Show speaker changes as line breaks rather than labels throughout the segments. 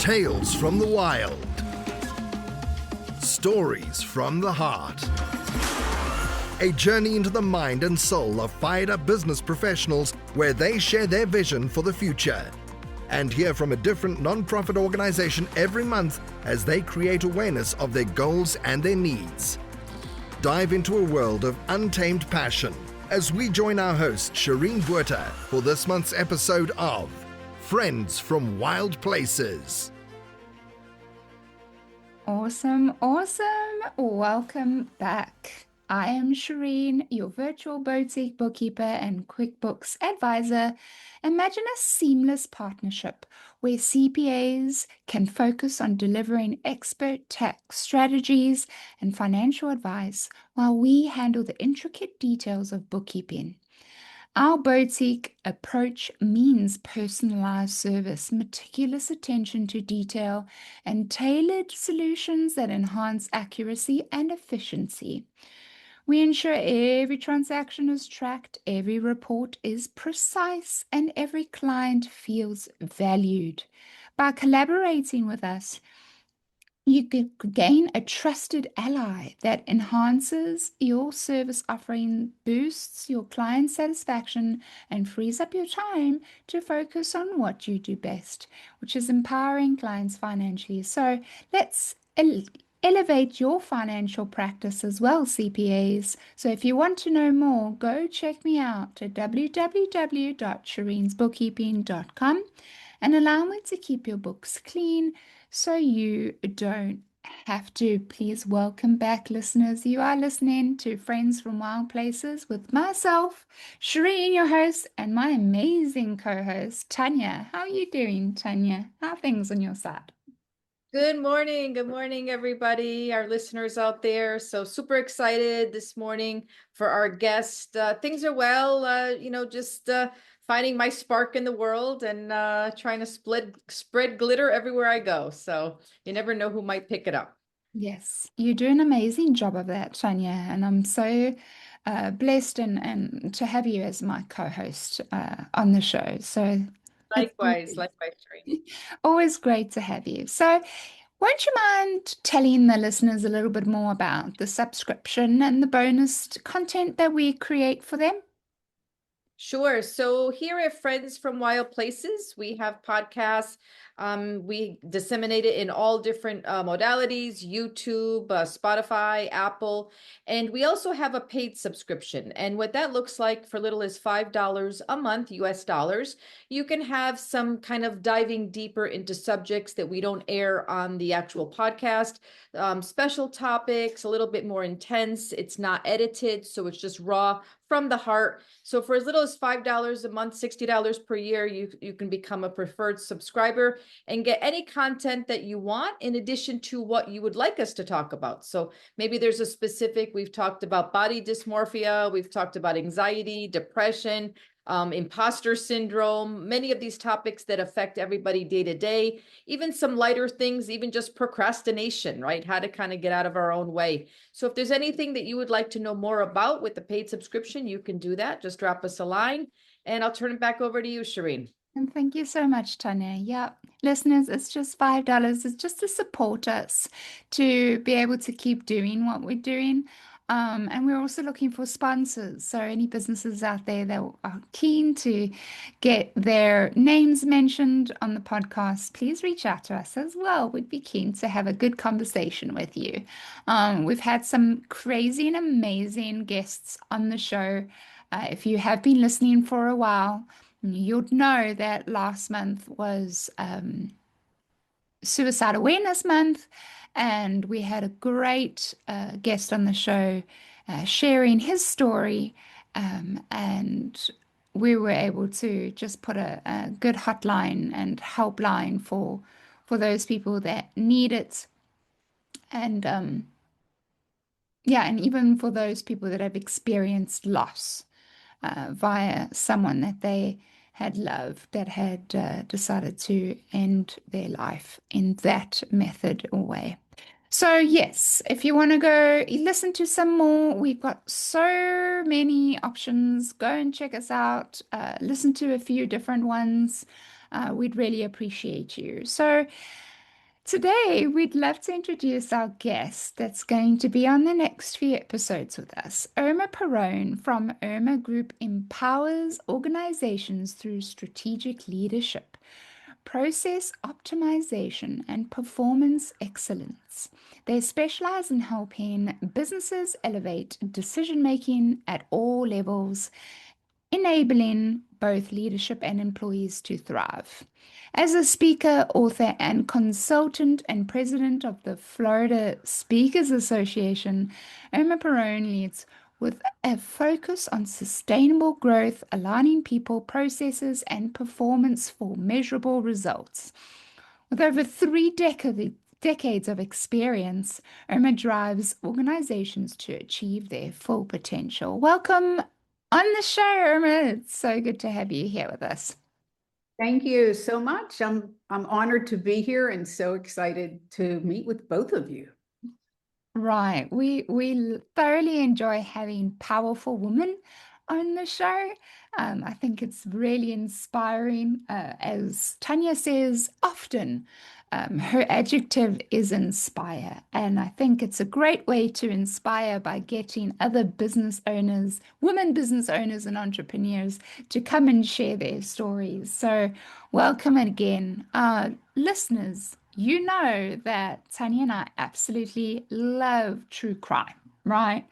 Tales from the wild. Stories from the heart. A journey into the mind and soul of fired-up business professionals where they share their vision for the future. And hear from a different non-profit organization every month as they create awareness of their goals and their needs. Dive into a world of untamed passion as we join our host, Shireen Buerta, for this month's episode of Friends from Wild Places.
Awesome. Welcome back. I am Shireen, your virtual boutique bookkeeper and QuickBooks advisor. Imagine a seamless partnership where CPAs can focus on delivering expert tax strategies and financial advice while we handle the intricate details of bookkeeping. Our boutique approach means personalized service, meticulous attention to detail, and tailored solutions that enhance accuracy and efficiency. We ensure every transaction is tracked, every report is precise, and every client feels valued. By collaborating with us, you can gain a trusted ally that enhances your service offering, boosts your client satisfaction, and frees up your time to focus on what you do best, which is empowering clients financially. So let's elevate your financial practice as well, CPAs. So if you want to know more, go check me out at www.shireensbookkeeping.com and allow me to keep your books clean so you don't have to. Please welcome back, listeners. You are listening to Friends from Wild Places with myself, Shireen, your host, and my amazing co-host, Tanya. How are you doing, Tanya? How are things on your side?
Good morning. Good morning, everybody, our listeners out there. So super excited this morning for our guest. Things are well, just finding my spark in the world and trying to spread glitter everywhere I go. So you never know who might pick it up.
Yes, you do an amazing job of that, Tanya, and I'm so blessed and to have you as my co-host on the show. So
Likewise, Shireen.
always great to have you. So, won't you mind telling the listeners a little bit more about the subscription and the bonus content that we create for them?
Sure. So here at Friends from Wild Places, we have podcasts. We disseminate it in all different modalities, YouTube, Spotify, Apple, and we also have a paid subscription. And what that looks like for little as $5 a month, US dollars, you can have some kind of diving deeper into subjects that we don't air on the actual podcast, special topics, a little bit more intense. It's not edited, so it's just raw from the heart. So for as little as $5 a month, $60 per year, you can become a preferred subscriber and get any content that you want in addition to what you would like us to talk about. So maybe there's a specific, we've talked about body dysmorphia, we've talked about anxiety, depression, imposter syndrome, many of these topics that affect everybody day to day, even some lighter things, even just procrastination, right? How to kind of get out of our own way. So if there's anything that you would like to know more about with the paid subscription, you can do that. Just drop us a line and I'll turn it back over to you, Shireen.
And thank you so much, Tanya. Yeah, listeners, it's just $5. It's just to support us to be able to keep doing what we're doing. And we're also looking for sponsors. So any businesses out there that are keen to get their names mentioned on the podcast, please reach out to us as well. We'd be keen to have a good conversation with you. We've had some crazy and amazing guests on the show. If you have been listening for a while, you'll know that last month was Suicide Awareness Month, and we had a great guest on the show sharing his story, and we were able to just put a good hotline and helpline for those people that need it, and and even for those people that have experienced loss via someone that they had loved that had decided to end their life in that method or way. So yes, if you want to go listen to some more, we've got so many options. Go and check us out. Listen to a few different ones. We'd really appreciate you. So Today, we'd love to introduce our guest that's going to be on the next few episodes with us. Irma Parone from Irma Group empowers organizations through strategic leadership, process optimization, and performance excellence. They specialize in helping businesses elevate decision making at all levels, enabling both leadership and employees to thrive. As a speaker, author, and consultant, and president of the Florida Speakers Association, Irma Parone leads with a focus on sustainable growth, aligning people, processes, and performance for measurable results. With over decades of experience, Irma drives organizations to achieve their full potential. Welcome on the show, Irma. It's so good to have you here with us.
Thank you so much. I'm honored to be here and so excited to meet with both of you.
Right. We thoroughly enjoy having powerful women on the show. I think it's really inspiring. As Tanya says often, her adjective is inspire. And I think it's a great way to inspire by getting other business owners, women business owners and entrepreneurs to come and share their stories. So welcome again. Listeners, you know that Tanya and I absolutely love true crime, right?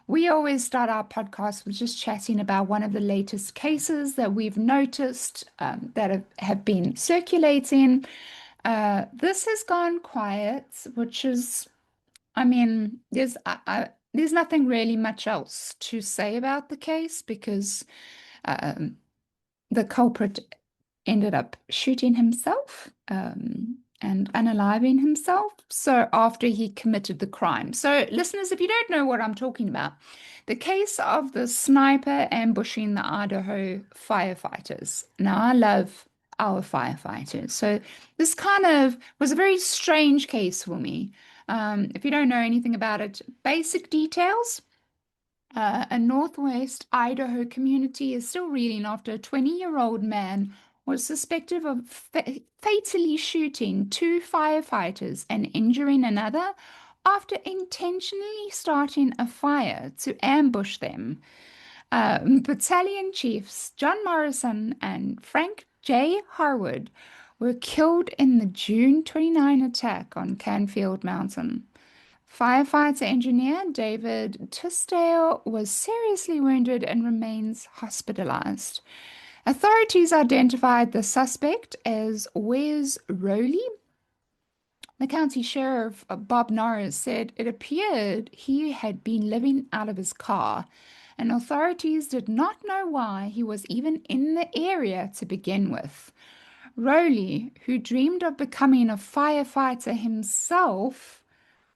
We always start our podcast with just chatting about one of the latest cases that we've noticed that have been circulating. This has gone quiet, which is, I mean, there's nothing really much else to say about the case because um, the culprit ended up shooting himself and unaliving himself. So after he committed the crime. So listeners, if you don't know what I'm talking about, the case of the sniper ambushing the Idaho firefighters. Now, I love our firefighters. So this kind of was a very strange case for me. If you don't know anything about it, basic details. A Northwest Idaho community is still reeling after a 20-year-old man was suspected of fatally shooting two firefighters and injuring another after intentionally starting a fire to ambush them. Battalion chiefs John Morrison and Frank J. Harwood were killed in the June 29 attack on Canfield Mountain. Firefighter engineer David Tisdale was seriously wounded and remains hospitalized. Authorities identified the suspect as Wes Rowley. The county sheriff, Bob Norris, said it appeared he had been living out of his car, and authorities did not know why he was even in the area to begin with. Rowley, who dreamed of becoming a firefighter himself,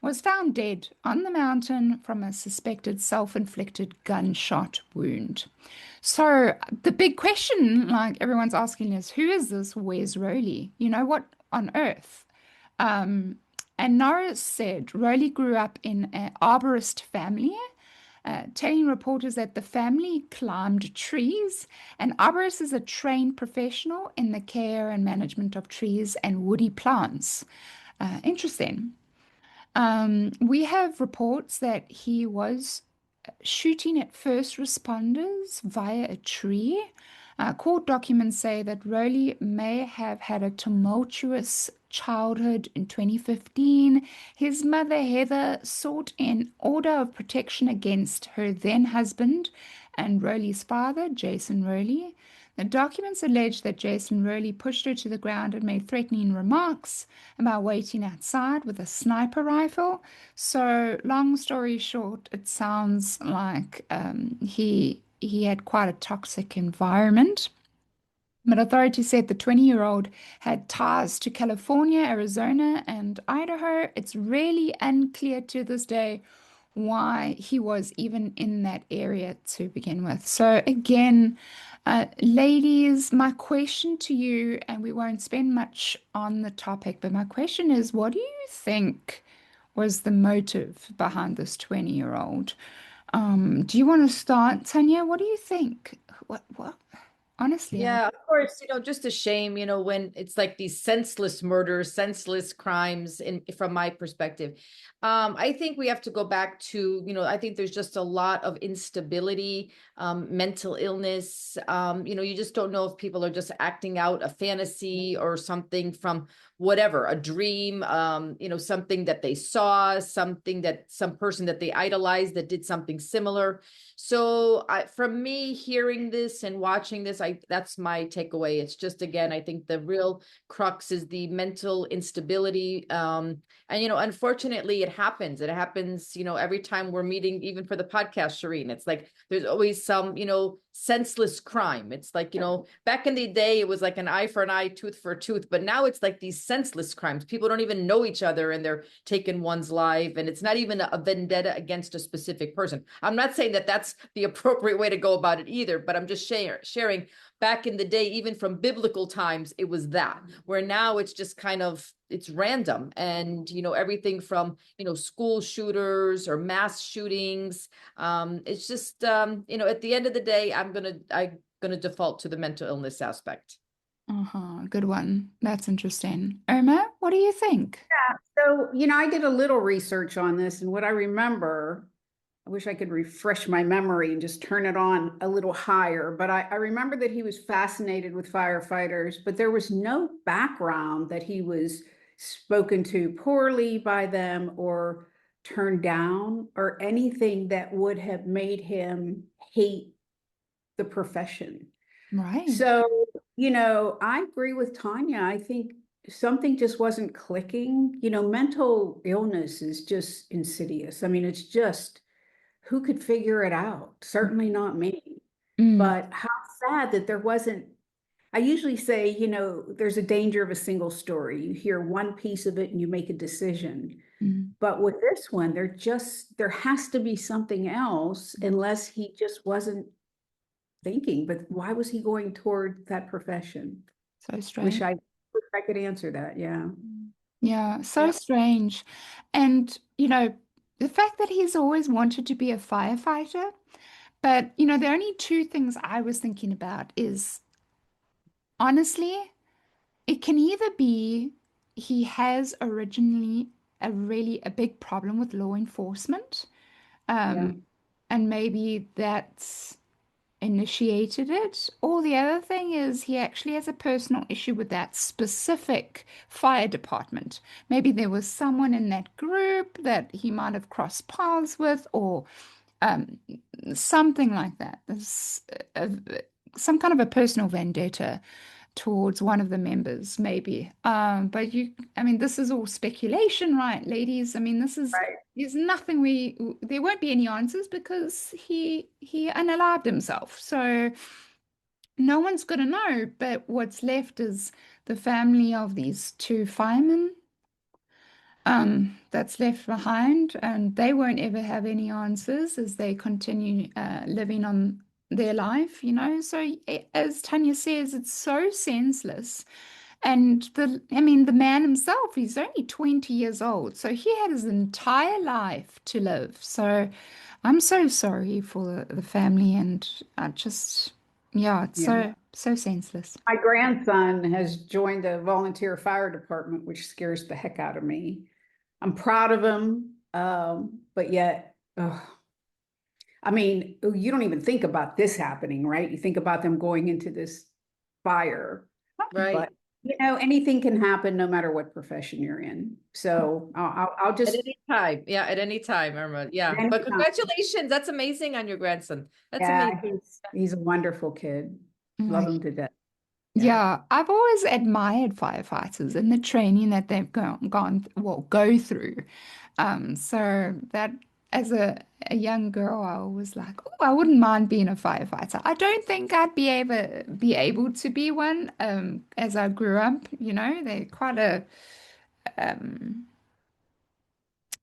was found dead on the mountain from a suspected self-inflicted gunshot wound. So the big question, like everyone's asking, is who is this Wes Rowley? You know, what on earth? And Norris said Rowley grew up in an arborist family, telling reporters that the family climbed trees. An arborist is a trained professional in the care and management of trees and woody plants. Interesting. We have reports that he was shooting at first responders via a tree. Court documents say that Rowley may have had a tumultuous childhood in 2015. His mother, Heather, sought an order of protection against her then husband and Rowley's father, Jason Rowley. The documents allege that Jason Rowley pushed her to the ground and made threatening remarks about waiting outside with a sniper rifle. So, long story short, it sounds like he had quite a toxic environment. But authorities said the 20-year-old had ties to California, Arizona, and Idaho. It's really unclear to this day why he was even in that area to begin with. So again, ladies, my question to you, and we won't spend much on the topic, but my question is, what do you think was the motive behind this 20-year-old? Do you want to start, Tanya? What do you think? What? Honestly,
Yeah, of course, just a shame, when it's like these senseless murders, senseless crimes in from my perspective. I think we have to go back to, I think there's just a lot of instability, mental illness. You just don't know if people are just acting out a fantasy or something from whatever, a dream, something that they saw, something that some person that they idolized that did something similar. So from me hearing this and watching this, that's my takeaway. It's just, again, I think the real crux is the mental instability. And, unfortunately, it happens. It happens, every time we're meeting, even for the podcast, Shireen. It's like there's always some, senseless crime. It's like, back in the day, it was like an eye for an eye, tooth for a tooth. But now it's like these senseless crimes. People don't even know each other and they're taking one's life. And it's not even a vendetta against a specific person. I'm not saying that that's the appropriate way to go about it either, but I'm just sharing back in the day, even from biblical times, it was that, where now it's just kind of, it's random. And, everything from, school shooters or mass shootings. It's just, at the end of the day, I'm gonna default to the mental illness aspect.
uh-huh, good one. That's interesting. Irma, what do you think?
So, I did a little research on this, and what I remember, I wish I could refresh my memory and just turn it on a little higher, but I remember that he was fascinated with firefighters, but there was no background that he was spoken to poorly by them or turned down or anything that would have made him hate the profession.
Right.
So, I agree with Tanya. I think something just wasn't clicking. Mental illness is just insidious. I mean, it's just who could figure it out? Certainly not me.
Mm,
But how sad that there wasn't. I usually say, there's a danger of a single story. You hear one piece of it and you make a decision.
mm.
But with this one, there has to be something else unless he just wasn't thinking. But why was he going toward that profession?
So
Wish
strange.
I could answer that. Yeah.
Yeah, so
Yeah.
strange. And, the fact that he's always wanted to be a firefighter, but, the only two things I was thinking about is honestly, it can either be he has originally a big problem with law enforcement,
Yeah.
um, and maybe that's initiated it. Or the other thing is he actually has a personal issue with that specific fire department. Maybe there was someone in that group that he might have crossed paths with, or um, something like that. There's some kind of a personal vendetta towards one of the members, maybe. But I mean, this is all speculation, right, ladies? I mean,
Right.
there's nothing there won't be any answers because he unalived himself. So no one's gonna know. But what's left is the family of these two firemen that's left behind, and they won't ever have any answers as they continue living on their life, So, as Tanya says, it's so senseless. And I mean, the man himself, he's only 20 years old, so he had his entire life to live. So, I'm so sorry for the family, and I just, yeah, it's
Yeah.
so senseless.
My grandson has joined a volunteer fire department, which scares the heck out of me. I'm proud of him, but yet, ugh. I mean, you don't even think about this happening, right? You think about them going into this fire,
Right.
but anything can happen no matter what profession you're in. So I'll
At
just
any time. Yeah, at any time, Irma. Yeah. But
anytime.
congratulations. That's amazing on your grandson. That's amazing.
Yeah, he's a wonderful kid. Love
Mm.
him to death. Yeah.
Yeah, I've always admired firefighters and the training that they've go through. So that as a young girl, I was like, oh, I wouldn't mind being a firefighter. I don't think I'd be able to be one. As I grew up, they're quite um,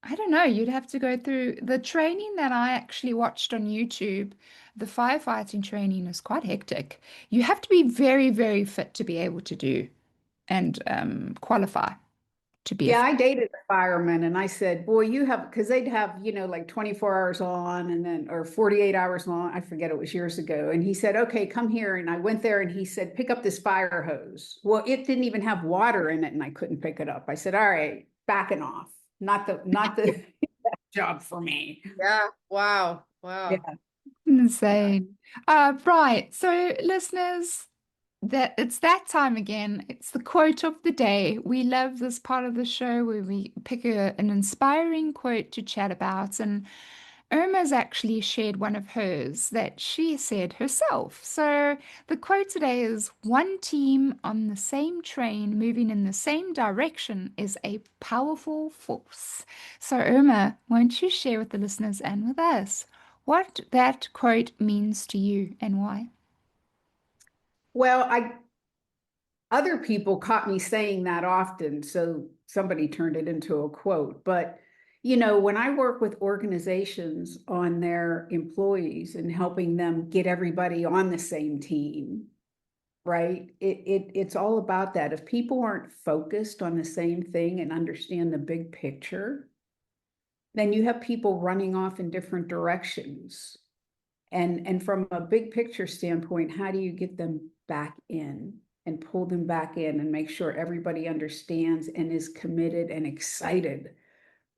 I don't know, you'd have to go through the training that I actually watched on YouTube. The firefighting training is quite hectic. You have to be very, very fit to be able to do and qualify to be
Yeah, I dated a fireman and I said, boy, you have, because they'd have, like 24 hours on and then, or 48 hours long. I forget, it was years ago. And he said, okay, come here. And I went there and he said, pick up this fire hose. Well, it didn't even have water in it and I couldn't pick it up. I said, all right, backing off. Not the job for me.
Yeah. Wow.
Yeah.
Wow.
insane. Right. So, listeners, that it's that time again. It's the quote of the day. We love this part of the show where we pick an inspiring quote to chat about. And Irma's actually shared one of hers that she said herself. So the quote today is one team on the same train moving in the same direction is a powerful force. So, Irma, won't you share with the listeners and with us what that quote means to you and why?
Well, other people caught me saying that often, so somebody turned it into a quote. But when I work with organizations on their employees and helping them get everybody on the same team, right? It's all about that. If people aren't focused on the same thing and understand the big picture, then you have people running off in different directions. And from a big picture standpoint, how do you get them back in and pull them back in and make sure everybody understands and is committed and excited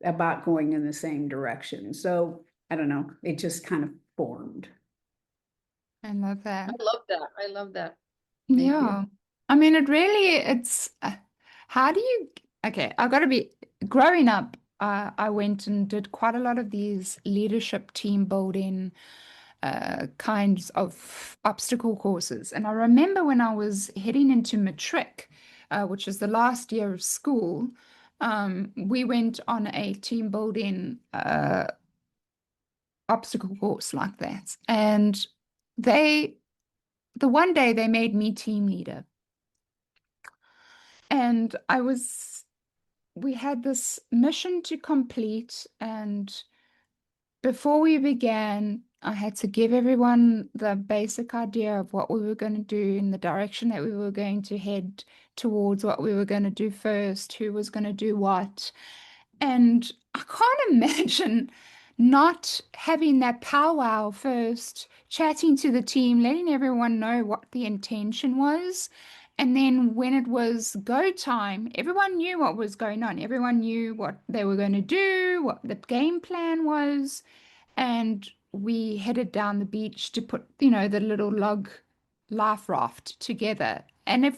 about going in the same direction? So I don't know, it just kind of formed.
I love that.
I love that. I love that.
Thank you.
Yeah. I mean, it's how do you, okay, I got to be, growing up, I went and did quite a lot of these leadership team building kinds of obstacle courses. And I remember when I was heading into matric, which is the last year of school, we went on a team building obstacle course like that. And the one day they made me team leader. And we had this mission to complete, and before we began, I had to give everyone the basic idea of what we were going to do in the direction that we were going to head towards, what we were going to do first, who was going to do what. And I can't imagine not having that powwow first, chatting to the team, letting everyone know what the intention was. And then when it was go time, everyone knew what was going on. Everyone knew what they were going to do, what the game plan was. And we headed down the beach to put, the little log life raft together. And if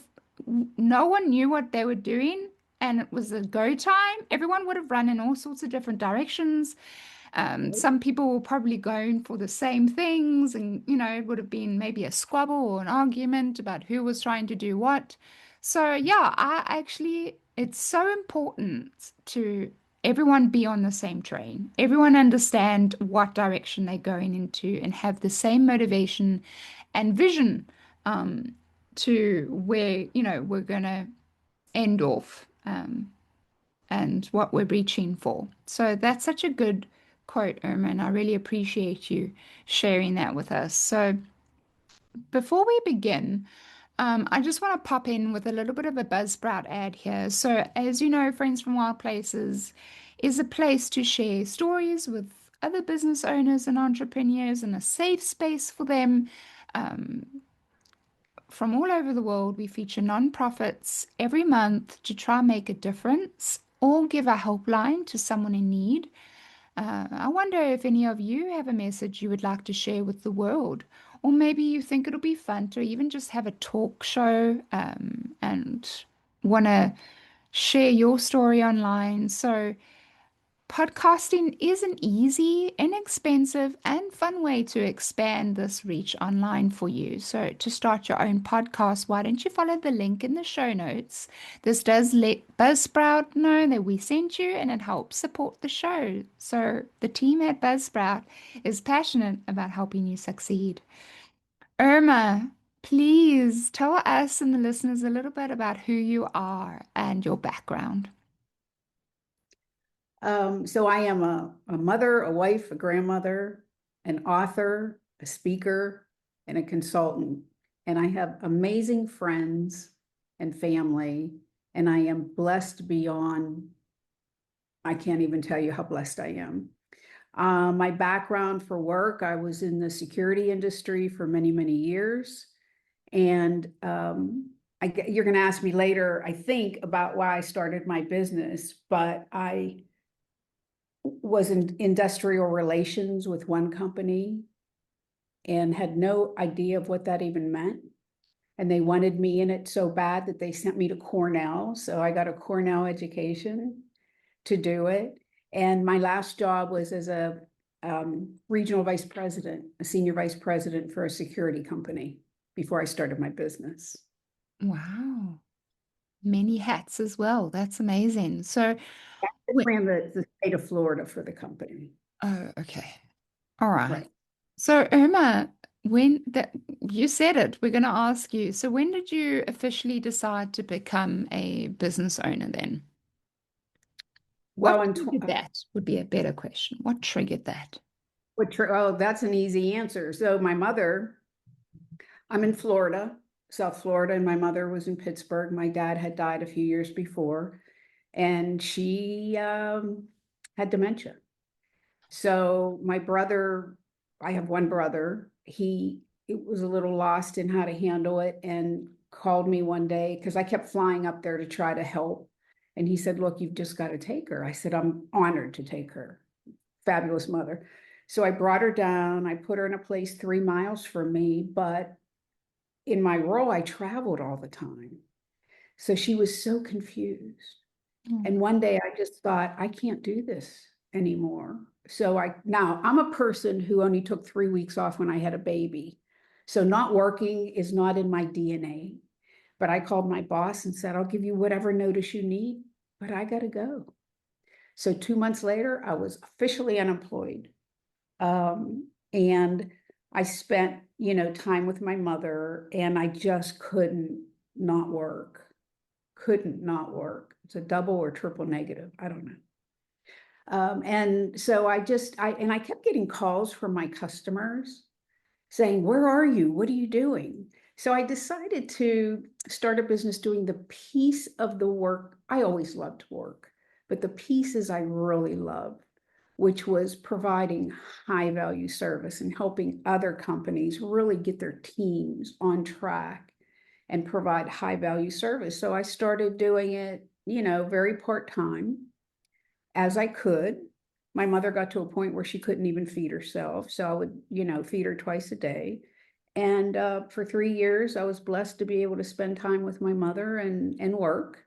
no one knew what they were doing and it was a go time, everyone would have run in all sorts of different directions. Some people were probably going for the same things, and it would have been maybe a squabble or an argument about who was trying to do what. So, yeah, it's so important to everyone be on the same train, everyone understand what direction they're going into, and have the same motivation and vision to where, we're going to end off. And what we're reaching for. So that's such a good quote, Irma, and I really appreciate you sharing that with us. So before we begin, I just want to pop in with a little bit of a Buzzsprout ad here. So, as you know, Friends from Wild Places is a place to share stories with other business owners and entrepreneurs and a safe space for them. Um, from all over the world, we feature nonprofits every month to try and make a difference or give a helpline to someone in need. I wonder if any of you have a message you would like to share with the world, or maybe you think it'll be fun to even just have a talk show and want to share your story online. So, podcasting is an easy, inexpensive, and fun way to expand this reach online for you. So, to start your own podcast, why don't you follow the link in the show notes? This does let Buzzsprout know that we sent you and it helps support the show. So, the team at Buzzsprout is passionate about helping you succeed. Irma, please tell us and the listeners a little bit about who you are and your background.
So I am a mother, a wife, a grandmother, an author, a speaker, and a consultant. And I have amazing friends and family and I am blessed beyond, I can't even tell you how blessed I am. My background for work, I was in the security industry for many, many years. And you're going to ask me later, I think, about why I started my business, but I was in industrial relations with one company and had no idea of what that even meant. And they wanted me in it so bad that they sent me to Cornell. So I got a Cornell education to do it. And my last job was as a regional vice president, a senior vice president for a security company before I started my business.
Wow. Many hats as well. That's amazing. So,
I ran the state of Florida for the company.
oh, okay. All right.
Right.
So, Irma, when that you said it, we're going to ask you. So, when did you officially decide to become a business owner then?
Well,
What triggered that would be a better question. What triggered that?
oh, that's an easy answer. So my mother, I'm in Florida, South Florida, and my mother was in Pittsburgh. My dad had died a few years before, and she had dementia. So my brother, I have one brother, he was a little lost in how to handle it and called me one day because I kept flying up there to try to help. And he said, look, you've just got to take her. I said, I'm honored to take her. Fabulous mother. So I brought her down. I put her in a place 3 miles from me, but in my role, I traveled all the time. So she was so confused. And one day I just thought, I can't do this anymore. So now I'm a person who only took 3 weeks off when I had a baby. So not working is not in my DNA. But I called my boss and said, I'll give you whatever notice you need, but I got to go. So 2 months later, I was officially unemployed. And I spent, time with my mother, and I just couldn't not work. Couldn't not work. It's a double or triple negative. I don't know. And so I kept getting calls from my customers saying, where are you? What are you doing? So I decided to start a business doing the piece of the work. I always loved work, but the pieces I really loved, which was providing high value service and helping other companies really get their teams on track and provide high value service. So I started doing it, very part-time as I could. My mother got to a point where she couldn't even feed herself. So I would, feed her twice a day. And for 3 years, I was blessed to be able to spend time with my mother and work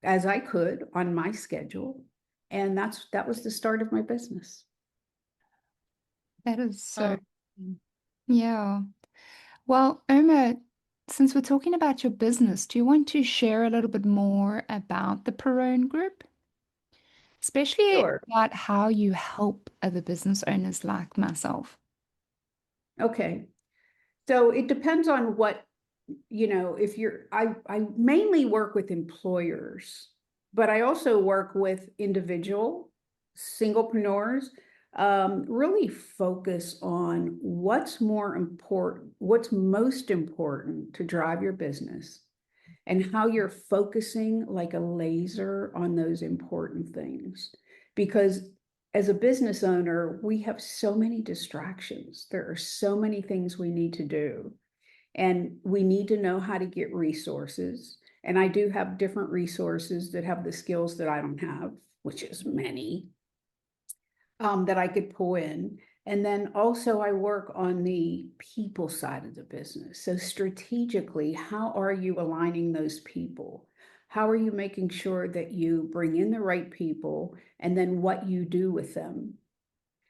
as I could on my schedule. And that was the start of my business.
That is so, yeah. Well, Irma, since we're talking about your business, do you want to share a little bit more about the Parone Group? Especially
Sure.
about how you help other business owners like myself.
Okay. So it depends on what, if I mainly work with employers, but I also work with individual singlepreneurs, really focus on what's most important to drive your business and how you're focusing like a laser on those important things. Because as a business owner, we have so many distractions. There are so many things we need to do, and we need to know how to get resources. And I do have different resources that have the skills that I don't have, which is many, that I could pull in. And then also I work on the people side of the business. So strategically, how are you aligning those people? How are you making sure that you bring in the right people, and then what you do with them?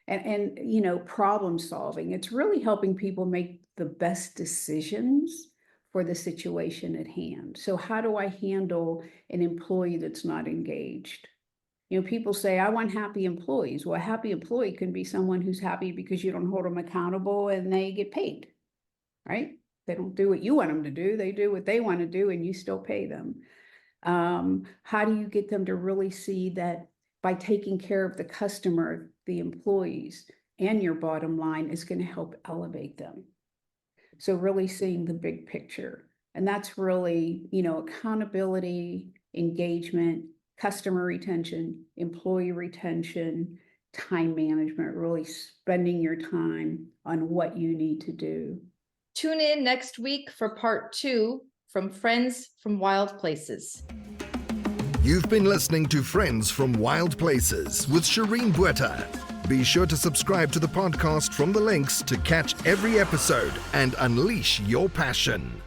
And problem solving. It's really helping people make the best decisions for the situation at hand. So how do I handle an employee that's not engaged? People say, I want happy employees. Well, a happy employee can be someone who's happy because you don't hold them accountable and they get paid, right? They don't do what you want them to do. They do what they want to do and you still pay them. How do you get them to really see that by taking care of the customer, the employees, and your bottom line is going to help elevate them? So really seeing the big picture. And that's really, you know, accountability, engagement, customer retention, employee retention, time management, really spending your time on what you need to do.
Tune in next week for part 2 from Friends from Wild Places.
You've been listening to Friends from Wild Places with Shireen Bueta. Be sure to subscribe to the podcast from the links to catch every episode and unleash your passion.